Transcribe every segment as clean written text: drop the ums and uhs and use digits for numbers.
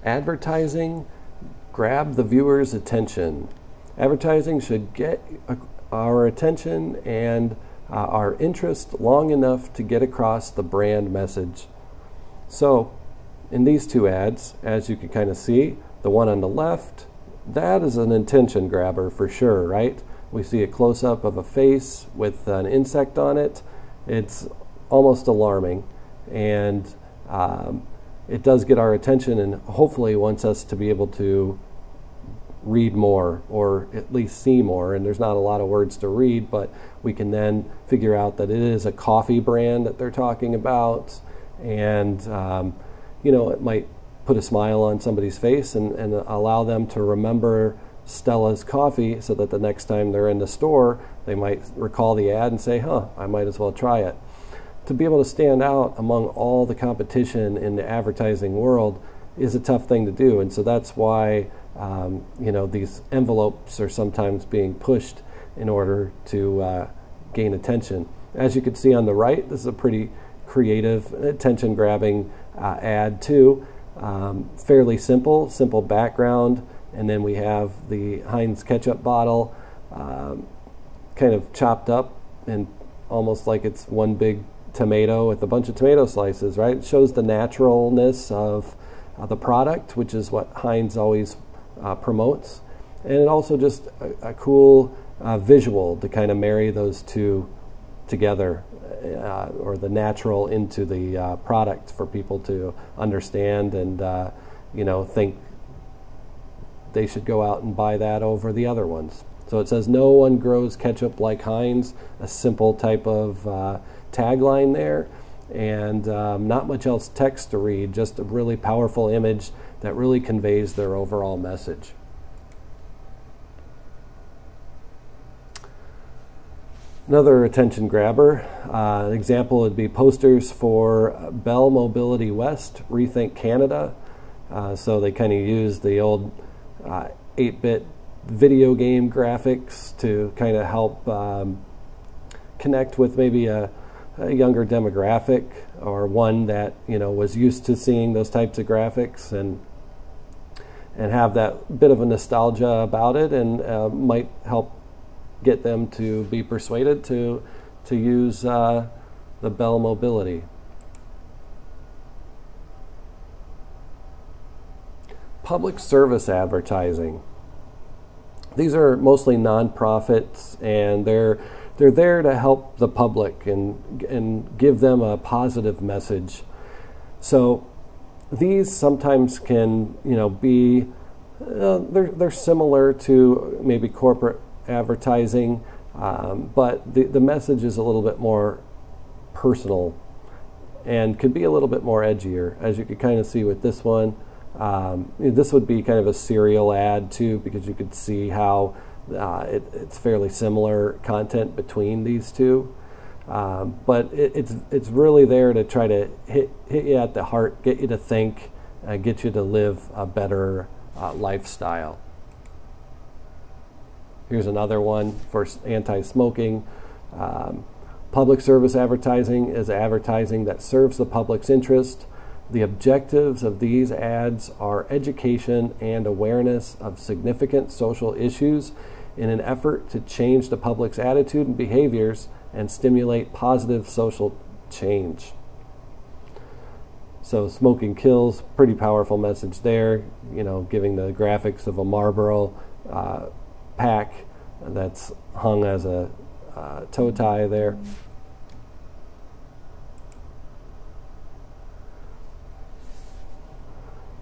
Advertising grab the viewer's attention. Advertising should get our attention and our interest long enough to get across the brand message. So in these two ads, as you can kind of see, the one on the left, that is an attention grabber for sure, right? We see a close-up of a face with an insect on it. It's almost alarming, and it does get our attention and hopefully wants us to be able to read more, or at least see more. And there's not a lot of words to read, but we can then figure out that it is a coffee brand that they're talking about, and you know, it might put a smile on somebody's face and allow them to remember Stella's coffee, so that the next time they're in the store, they might recall the ad and say, huh, I might as well try it. To be able to stand out among all the competition in the advertising world is a tough thing to do, and so that's why you know, these envelopes are sometimes being pushed in order to gain attention. As you can see on the right, this is a pretty creative, attention-grabbing ad too. Fairly simple background, and then we have the Heinz ketchup bottle kind of chopped up and almost like it's one big tomato with a bunch of tomato slices, right? It shows the naturalness of the product, which is what Heinz always promotes, and it also just a cool visual to kind of marry those two together, or the natural into the product for people to understand and you know, think they should go out and buy that over the other ones. So it says, no one grows ketchup like Heinz, a simple type of tagline there, and not much else text to read, just a really powerful image that really conveys their overall message. Another attention grabber, an example would be posters for Bell Mobility West, Rethink Canada. So they kind of use the old 8-bit video game graphics to kind of help connect with maybe a younger demographic, or one that, you know, was used to seeing those types of graphics and have that bit of a nostalgia about it, and might help get them to be persuaded to use the Bell Mobility. Public service advertising. These are mostly nonprofits, and they're there to help the public and give them a positive message. So these sometimes can, you know, be they're similar to maybe corporate advertising, but the message is a little bit more personal and could be a little bit more edgier, as you could kind of see with this one. This would be kind of a cereal ad too, because you could see how it's fairly similar content between these two, but it's really there to try to hit you at the heart, get you to think, get you to live a better lifestyle. Here's another one for anti-smoking. Public service advertising is advertising that serves the public's interest. The objectives of these ads are education and awareness of significant social issues in an effort to change the public's attitude and behaviors and stimulate positive social change. So smoking kills, pretty powerful message there, you know, giving the graphics of a Marlboro pack that's hung as a toe tie there.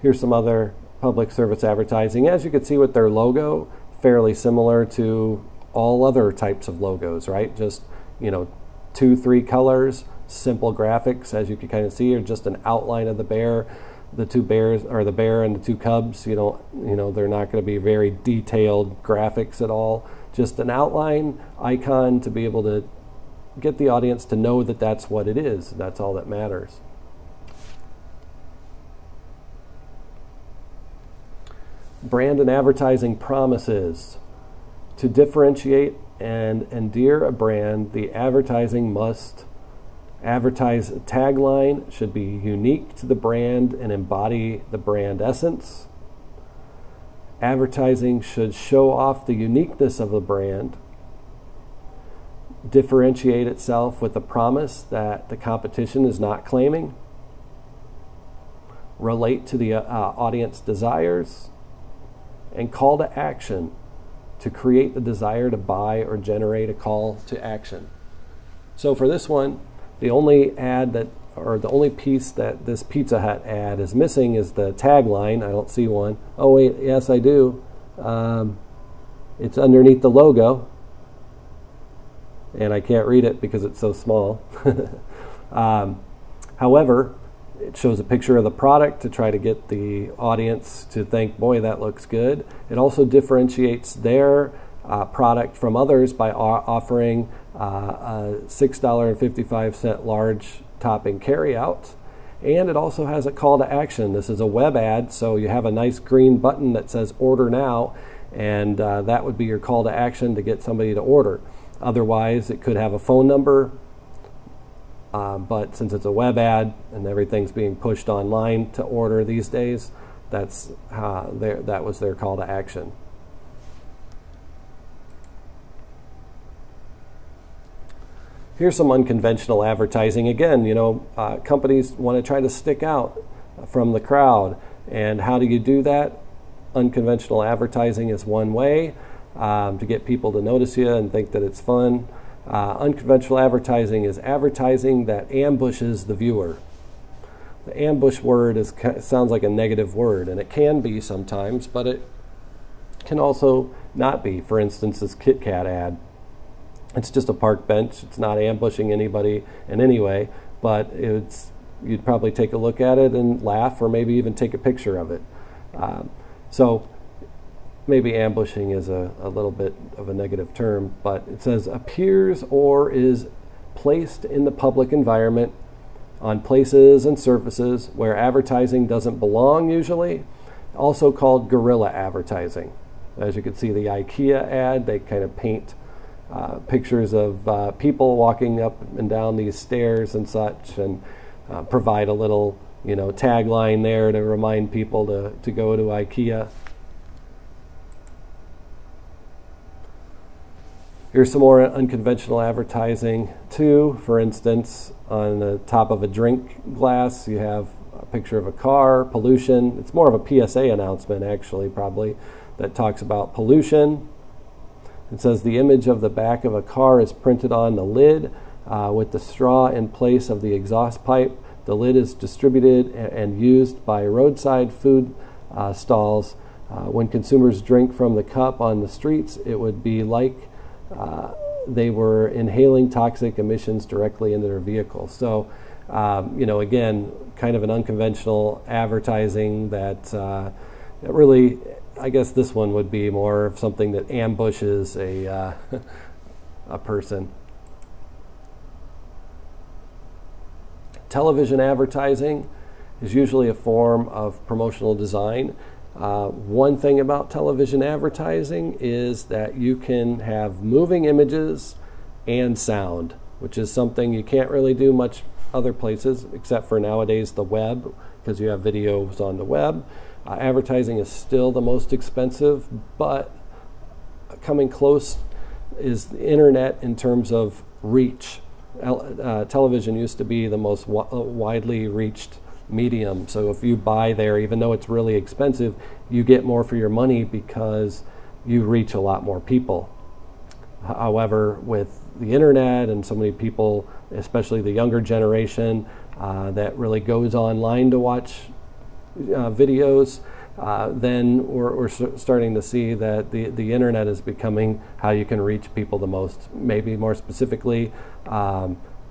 Here's some other public service advertising. As you can see with their logo, fairly similar to all other types of logos, right? Just, you know, 2-3 colors, simple graphics, as you can kind of see, or just an outline of the bear. The two bears, or the bear and the two cubs, you know, they're not going to be very detailed graphics at all. Just an outline icon to be able to get the audience to know that that's what it is. That's all that matters. Brand and advertising promises. To differentiate and endear a brand, the advertising must Advertise tagline should be unique to the brand and embody the brand essence. Advertising should show off the uniqueness of the brand, differentiate itself with a promise that the competition is not claiming, relate to the audience desires, and call to action to create the desire to buy or generate a call to action. So for this one, the only ad that, or the only piece that this Pizza Hut ad is missing is the tagline. I don't see one. Oh wait, yes I do. It's underneath the logo, and I can't read it because it's so small. However, it shows a picture of the product to try to get the audience to think, boy, that looks good. It also differentiates their product from others by offering a $6.55 large topping carryout. And it also has a call to action. This is a web ad, so you have a nice green button that says order now, and that would be your call to action to get somebody to order. Otherwise, it could have a phone number, but since it's a web ad and everything's being pushed online to order these days, that was their call to action. Here's some unconventional advertising. Again, you know, companies want to try to stick out from the crowd. And how do you do that? Unconventional advertising is one way to get people to notice you and think that it's fun. Unconventional advertising is advertising that ambushes the viewer. The ambush word sounds like a negative word, and it can be sometimes, but it can also not be. For instance, this Kit Kat ad. It's just a park bench. It's not ambushing anybody in any way, but you'd probably take a look at it and laugh, or maybe even take a picture of it. So maybe ambushing is a little bit of a negative term, but it says appears or is placed in the public environment on places and surfaces where advertising doesn't belong usually, also called guerrilla advertising. As you can see, the IKEA ad, they kind of paint pictures of people walking up and down these stairs and such, and provide a little, you know, tagline there to remind people to go to IKEA. Here's some more unconventional advertising too. For instance, on the top of a drink glass, you have a picture of a car, pollution. It's more of a PSA announcement, actually, probably, that talks about pollution. It says the image of the back of a car is printed on the lid with the straw in place of the exhaust pipe. The lid is distributed and used by roadside food stalls. When consumers drink from the cup on the streets, it would be like they were inhaling toxic emissions directly into their vehicles. So, you know, again, kind of an unconventional advertising that really, I guess this one would be more of something that ambushes a person. Television advertising is usually a form of promotional design. One thing about television advertising is that you can have moving images and sound, which is something you can't really do much other places except for nowadays the web, because you have videos on the web. Advertising is still the most expensive, but coming close is the internet in terms of reach. Television used to be the most widely reached medium, so if you buy there, even though it's really expensive, you get more for your money because you reach a lot more people. However, with the internet and so many people, especially the younger generation, that really goes online to watch videos, then we're starting to see that the internet is becoming how you can reach people the most. Maybe more specifically,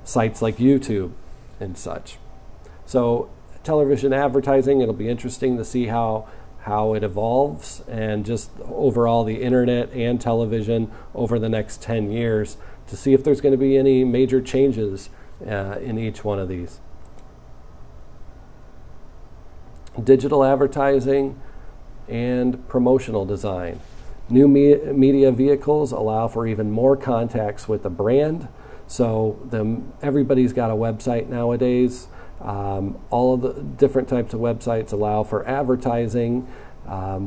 sites like YouTube and such. So television advertising, it'll be interesting to see how it evolves, and just overall the internet and television over the next 10 years to see if there's going to be any major changes in each one of these. Digital advertising and promotional design. New media vehicles allow for even more contacts with the brand. So everybody's got a website nowadays. All of the different types of websites allow for advertising.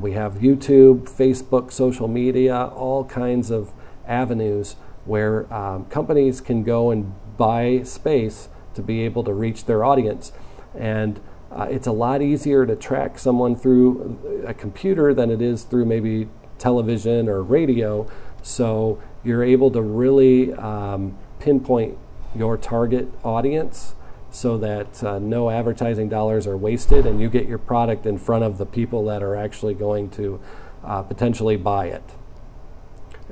We have YouTube, Facebook, social media, all kinds of avenues where companies can go and buy space to be able to reach their audience. And it's a lot easier to track someone through a computer than it is through maybe television or radio. So you're able to really pinpoint your target audience so that no advertising dollars are wasted and you get your product in front of the people that are actually going to potentially buy it.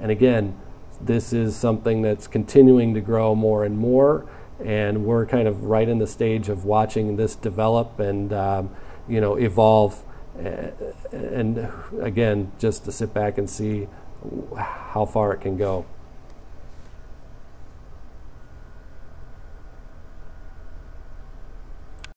And again, this is something that's continuing to grow more and more, and we're kind of right in the stage of watching this develop and evolve, and again, just to sit back and see how far it can go.